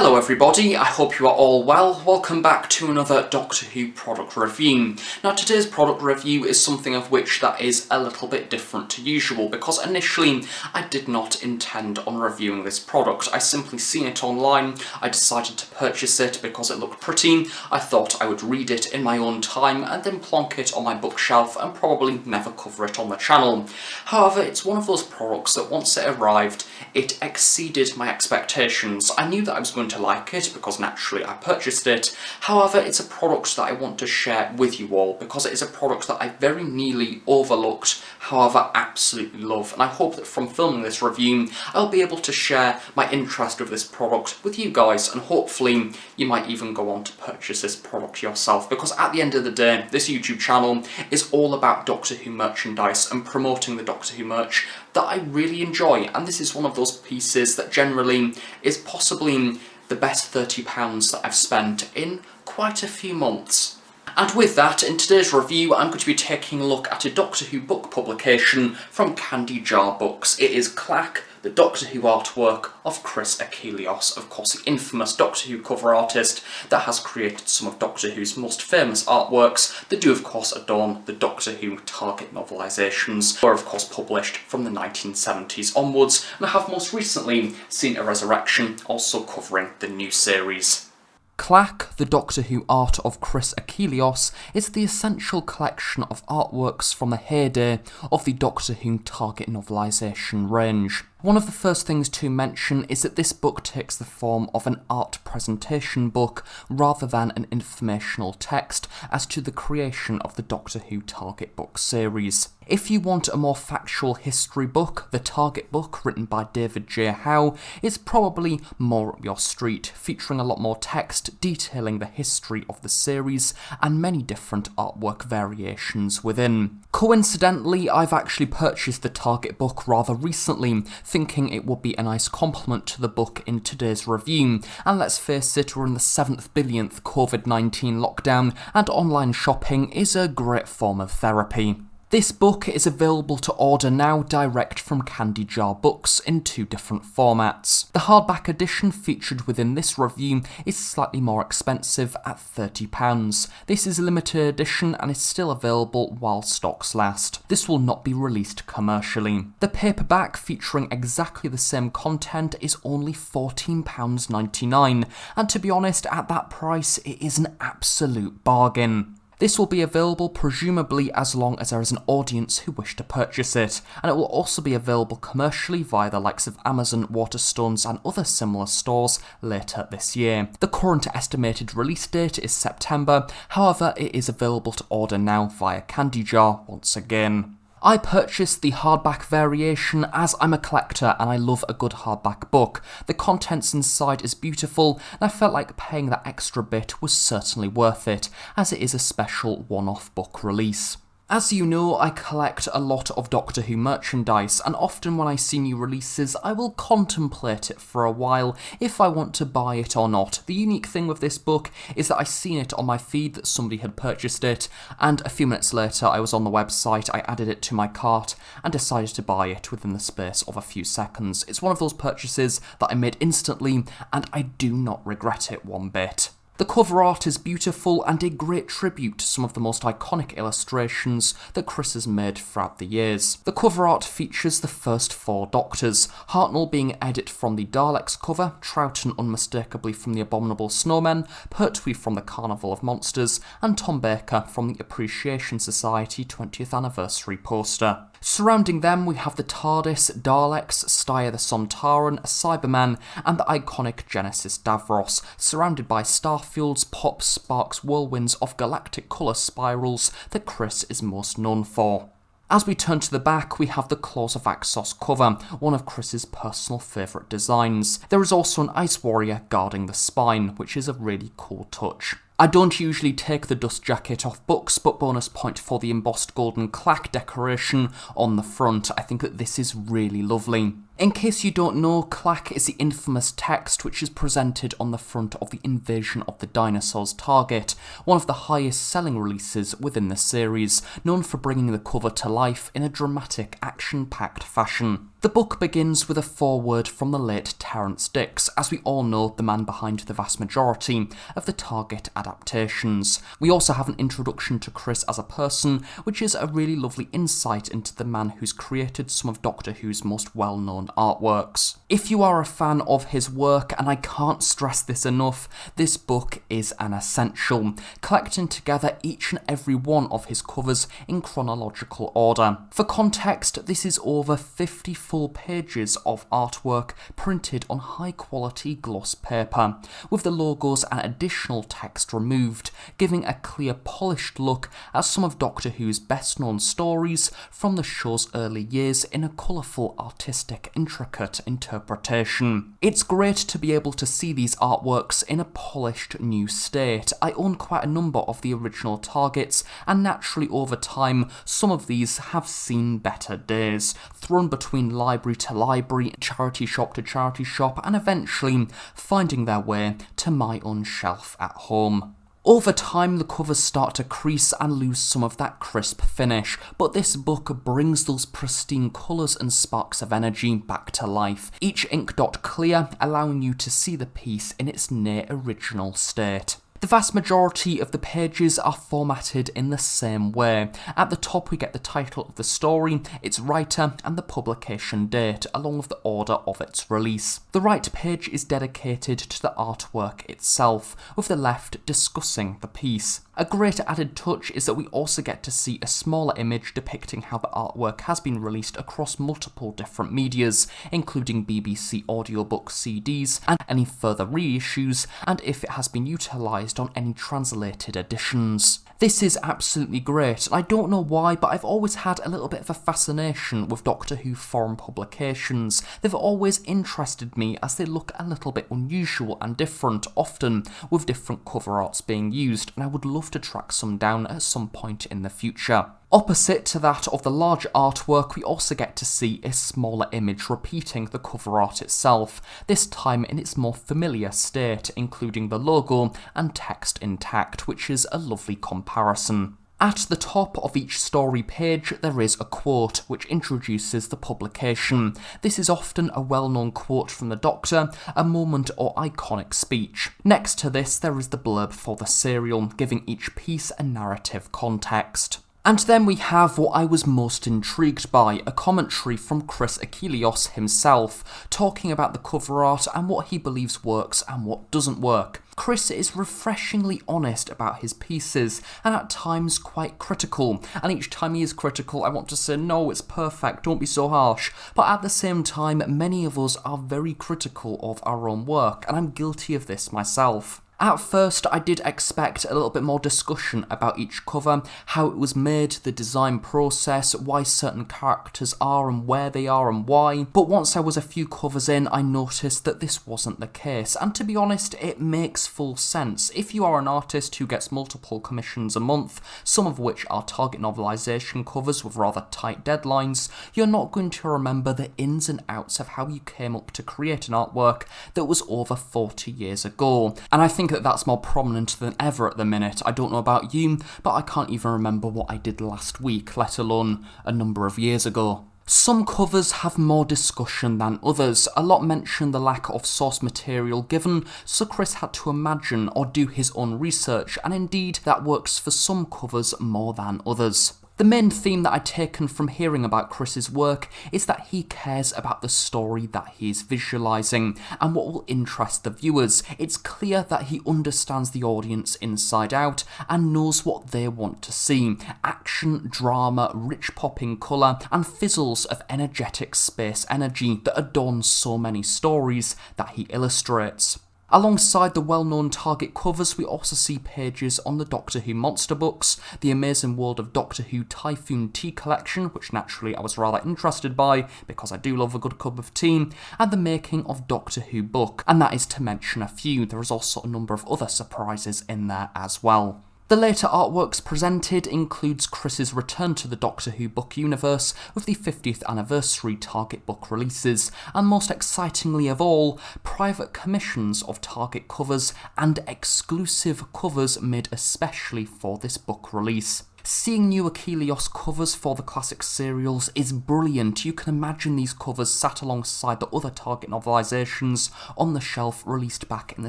Hello everybody, I hope you are all well. Welcome back to another Doctor Who product review. Now today's product review is something of which that is a little bit different to usual, because initially I did not intend on reviewing this product. I simply seen it online, I decided to purchase it because it looked pretty. I thought I would read it in my own time and then plonk it on my bookshelf and probably never cover it on the channel. However, it's one of those products that once it arrived, it exceeded my expectations. I knew that I was going to like it because naturally I purchased it. However, it's a product that I want to share with you all because it is a product that I very nearly overlooked, however absolutely love, and I hope that from filming this review I'll be able to share my interest with this product with you guys, and hopefully you might even go on to purchase this product yourself, because at the end of the day this YouTube channel is all about Doctor Who merchandise and promoting the Doctor Who merch that I really enjoy, and this is one of those pieces that generally is possibly the best £30 that I've spent in quite a few months. And with that, in today's review I'm going to be taking a look at a Doctor Who book publication from candyjar books. It is Kklak, the Doctor Who artwork of Achilleos, of course the infamous Doctor Who cover artist that has created some of Doctor Who's most famous artworks that do of course adorn the Doctor Who target novelisations, were of course published from the 1970s onwards, and have most recently seen a resurrection also covering the new series. Kklak, the Doctor Who art of Achilleos, is the essential collection of artworks from the heyday of the Doctor Who target novelisation range. One of the first things to mention is that this book takes the form of an art presentation book rather than an informational text as to the creation of the Doctor Who target book series. If you want a more factual history book, the Target book, written by David J. Howe, is probably more up your street, featuring a lot more text detailing the history of the series and many different artwork variations within. Coincidentally, I've actually purchased the Target book rather recently, thinking it would be a nice complement to the book in today's review, and let's face it, we're in the 7th billionth COVID-19 lockdown, and online shopping is a great form of therapy. This book is available to order now direct from candyjar books in two different formats. The hardback edition featured within this review is slightly more expensive at £30. This is a limited edition and is still available while stocks last. This will not be released commercially. The paperback, featuring exactly the same content, is only £14.99, and to be honest, at that price it is an absolute bargain. This will be available presumably as long as there is an audience who wish to purchase it, and it will also be available commercially via the likes of Amazon, Waterstones and other similar stores later this year. The current estimated release date is September, however it is available to order now via candyjar once again. I purchased the hardback variation as I'm a collector and I love a good hardback book. The contents inside is beautiful and I felt like paying that extra bit was certainly worth it, as it is a special one-off book release. As you know, I collect a lot of Doctor Who merchandise, and often when I see new releases I will contemplate it for a while if I want to buy it or not. The unique thing with this book is that I seen it on my feed that somebody had purchased it, and a few minutes later I was on the website, I added it to my cart and decided to buy it within the space of a few seconds. It's one of those purchases that I made instantly and I do not regret it one bit. The cover art is beautiful and a great tribute to some of the most iconic illustrations that Chris has made throughout the years. The cover art features the first four Doctors, Hartnell being Edit from the Daleks cover, Troughton unmistakably from the Abominable Snowmen, Pertwee from the Carnival of Monsters, and Tom Baker from the Appreciation Society 20th anniversary poster. Surrounding them we have the TARDIS, Daleks, Steyr the Sontaran, a Cyberman, and the iconic Genesis Davros, surrounded by starfields, pops, sparks, whirlwinds of galactic colour spirals that Chris is most known for. As we turn to the back, we have the Claws of Axos cover, one of Chris's personal favourite designs. There is also an Ice Warrior guarding the spine, which is a really cool touch. I don't usually take the dust jacket off books, but bonus point for the embossed golden Kklak decoration on the front. I think that this is really lovely. In case you don't know, Kklak is the infamous text which is presented on the front of the Invasion of the Dinosaurs target, one of the highest selling releases within the series, known for bringing the cover to life in a dramatic, action-packed fashion. The book begins with a foreword from the late Terrance Dicks, as we all know the man behind the vast majority of the Target adaptations. We also have an introduction to Chris as a person, which is a really lovely insight into the man who's created some of Doctor Who's most well-known artworks. If you are a fan of his work, and I can't stress this enough, this book is an essential, collecting together each and every one of his covers in chronological order. For context, this is over 50 full pages of artwork printed on high quality gloss paper, with the logos and additional text removed, giving a clear polished look at some of Doctor Who's best known stories from the show's early years in a colourful, artistic, intricate interpretation. It's great to be able to see these artworks in a polished new state. I own quite a number of the original Targets, and naturally over time some of these have seen better days, thrown between library to library, charity shop to charity shop, and eventually finding their way to my own shelf at home. Over time, the covers start to crease and lose some of that crisp finish, but this book brings those pristine colours and sparks of energy back to life, each ink dot clear, allowing you to see the piece in its near original state. The vast majority of the pages are formatted in the same way. At the top we get the title of the story, its writer, and the publication date, along with the order of its release. The right page is dedicated to the artwork itself, with the left discussing the piece. A great added touch is that we also get to see a smaller image depicting how the artwork has been released across multiple different medias, including BBC audiobook CDs and any further reissues, and if it has been utilised on any translated editions. This is absolutely great, and I don't know why, but I've always had a little bit of a fascination with Doctor Who foreign publications. They've always interested me as they look a little bit unusual and different, often with different cover arts being used, and I would love to track some down at some point in the future. Opposite to that of the large artwork, we also get to see a smaller image repeating the cover art itself, this time in its more familiar state, including the logo and text intact, which is a lovely comparison. At the top of each story page there is a quote which introduces the publication. This is often a well-known quote from the Doctor, a moment or iconic speech. Next to this there is the blurb for the serial, giving each piece a narrative context. And then we have what I was most intrigued by, a commentary from Chris Achilleos himself, talking about the cover art and what he believes works and what doesn't work. Chris is refreshingly honest about his pieces, and at times quite critical, and each time he is critical I want to say, no, it's perfect, don't be so harsh, but at the same time many of us are very critical of our own work, and I'm guilty of this myself. At first, I did expect a little bit more discussion about each cover, how it was made, the design process, why certain characters are and where they are and why, but once I was a few covers in, I noticed that this wasn't the case, and to be honest, it makes full sense. If you are an artist who gets multiple commissions a month, some of which are Target novelisation covers with rather tight deadlines, you're not going to remember the ins and outs of how you came up to create an artwork that was over 40 years ago, and I think that that's more prominent than ever at the minute. I don't know about you, but I can't even remember what I did last week, let alone a number of years ago. Some covers have more discussion than others. A lot mention the lack of source material given, so Chris had to imagine or do his own research, and indeed that works for some covers more than others. The main theme that I've taken from hearing about Chris's work is that he cares about the story that he is visualising and what will interest the viewers. It's clear that he understands the audience inside out and knows what they want to see. Action, drama, rich popping colour, and fizzles of energetic space energy that adorn so many stories that he illustrates. Alongside the well-known Target covers, we also see pages on the Doctor Who monster books, the Amazing World of Doctor Who Typhoon Tea Collection, which naturally I was rather interested by because I do love a good cup of tea, and the Making of Doctor Who book, and that is to mention a few. There is also a number of other surprises in there as well. The later artworks presented includes Chris's return to the Doctor Who book universe with the 50th anniversary Target book releases, and most excitingly of all, private commissions of Target covers and exclusive covers made especially for this book release. Seeing new Achilleos covers for the classic serials is brilliant. You can imagine these covers sat alongside the other Target novelisations on the shelf released back in the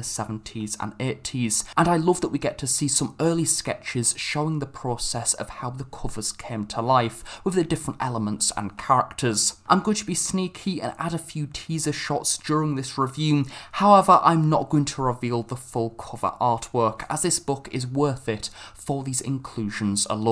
70s and 80s, and I love that we get to see some early sketches showing the process of how the covers came to life with the different elements and characters. I'm going to be sneaky and add a few teaser shots during this review, however I'm not going to reveal the full cover artwork as this book is worth it for these inclusions alone.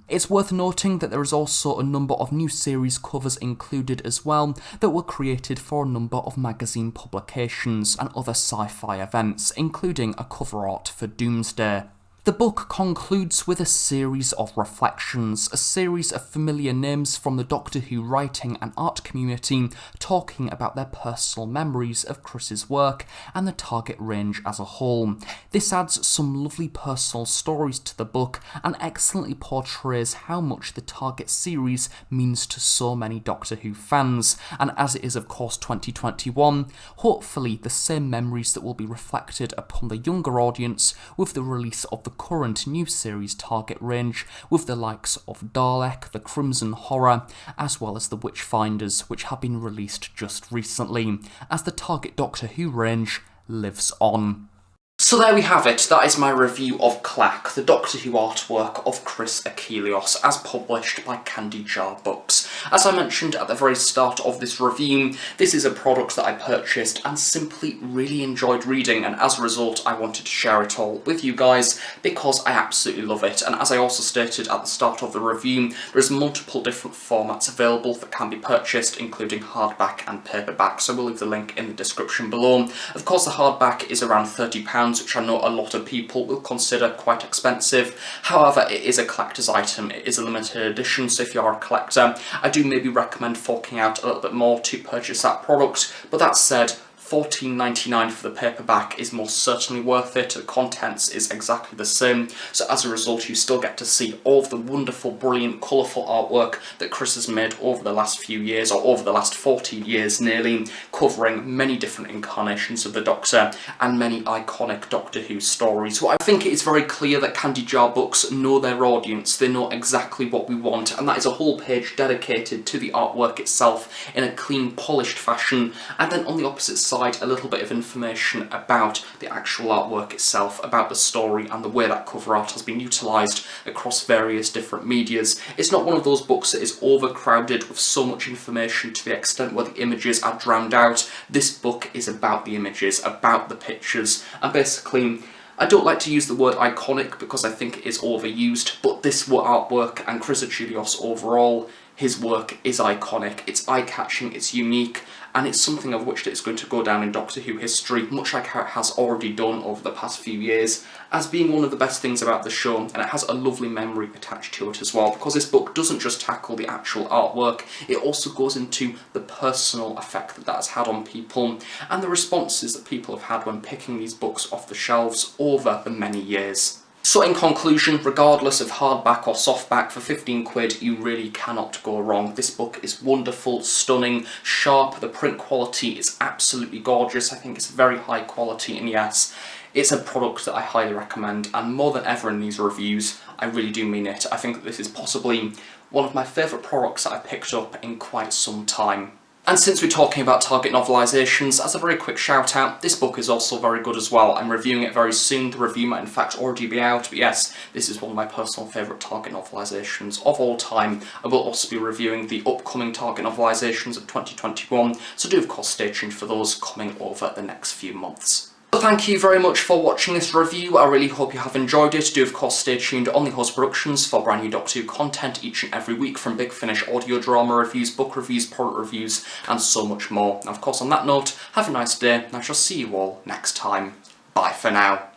It's worth noting that there is also a number of new series covers included as well that were created for a number of magazine publications and other sci-fi events, including a cover art for Doomsday. The book concludes with a series of reflections, a series of familiar names from the Doctor Who writing and art community talking about their personal memories of Chris's work and the Target range as a whole. This adds some lovely personal stories to the book and excellently portrays how much the Target series means to so many Doctor Who fans, and as it is of course 2021, hopefully the same memories that will be reflected upon the younger audience with the release of the current new series Target range with the likes of Dalek, the Crimson Horror, as well as the Witchfinders, which have been released just recently, as the Target Doctor Who range lives on. So there we have it, that is my review of Kklak, the Doctor Who artwork of Chris Achilleos, as published by candyjar books. As I mentioned at the very start of this review, this is a product that I purchased and simply really enjoyed reading, and as a result I wanted to share it all with you guys because I absolutely love it. And as I also stated at the start of the review, there's multiple different formats available that can be purchased, including hardback and paperback, so we'll leave the link in the description below. Of course the hardback is around £30, which I know a lot of people will consider quite expensive. However, it is a collector's item, it is a limited edition, so if you are a collector, I do maybe recommend forking out a little bit more to purchase that product. But that said, $14.99 for the paperback is most certainly worth it. The contents is exactly the same, so as a result you still get to see all of the wonderful, brilliant, colourful artwork that Chris has made over the last few years, or over the last 40 years nearly, covering many different incarnations of the Doctor and many iconic Doctor Who stories. So I think it is very clear that candyjar books know their audience, they know exactly what we want, and that is a whole page dedicated to the artwork itself in a clean, polished fashion, and then on the opposite side a little bit of information about the actual artwork itself, about the story and the way that cover art has been utilised across various different medias. It's not one of those books that is overcrowded with so much information to the extent where the images are drowned out. This book is about the images, about the pictures, and basically I don't like to use the word iconic because I think it is overused, but this artwork and Chris Achilleos overall, his work is iconic, it's eye-catching, it's unique, and it's something of which it's going to go down in Doctor Who history, much like how it has already done over the past few years, as being one of the best things about the show, and it has a lovely memory attached to it as well, because this book doesn't just tackle the actual artwork, it also goes into the personal effect that has had on people, and the responses that people have had when picking these books off the shelves over the many years. So in conclusion, regardless of hardback or softback, for 15 quid you really cannot go wrong. This book is wonderful, stunning, sharp, the print quality is absolutely gorgeous, I think it's very high quality, and yes, it's a product that I highly recommend, and more than ever in these reviews, I really do mean it. I think that this is possibly one of my favourite products that I picked up in quite some time. And since we're talking about Target novelisations, as a very quick shout out, this book is also very good as well. I'm reviewing it very soon, the review might in fact already be out, but yes, this is one of my personal favourite Target novelisations of all time. I will also be reviewing the upcoming Target novelisations of 2021, so do of course stay tuned for those coming over the next few months. Well, thank you very much for watching this review, I really hope you have enjoyed it. Do of course stay tuned on the Host Productions for brand new Doctor Who content each and every week, from Big Finish audio drama reviews, book reviews, product reviews, and so much more. And of course on that note, have a nice day, and I shall see you all next time. Bye for now.